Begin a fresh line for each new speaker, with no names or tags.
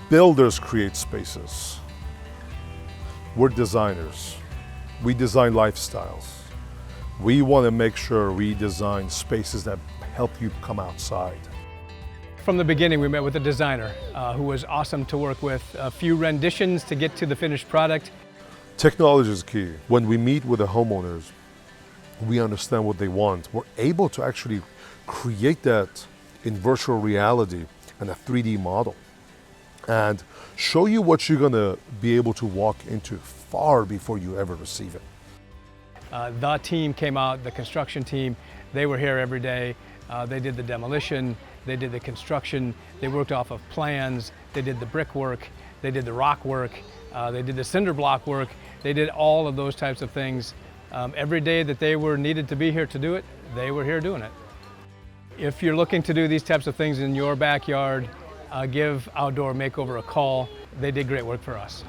Builders create spaces. We're designers. We design lifestyles. We want to make sure we design spaces that help you come outside.
From the beginning, we met with a designer who was awesome to work with. A few renditions to get to the finished product.
Technology is key. When we meet with the homeowners, we understand what they want. We're able to actually create that in virtual reality and a 3D model and show you what you're going to be able to walk into far before you ever receive it.
The team came out, the construction team, they were here every day. They did the demolition, they did the construction, they worked off of plans, they did the brickwork, they did the rock work, they did the cinder block work, they did all of those types of things. Every day that they were needed to be here to do it, they were here doing it. If you're looking to do these types of things in your backyard, give Outdoor Makeover a call. They did great work for us.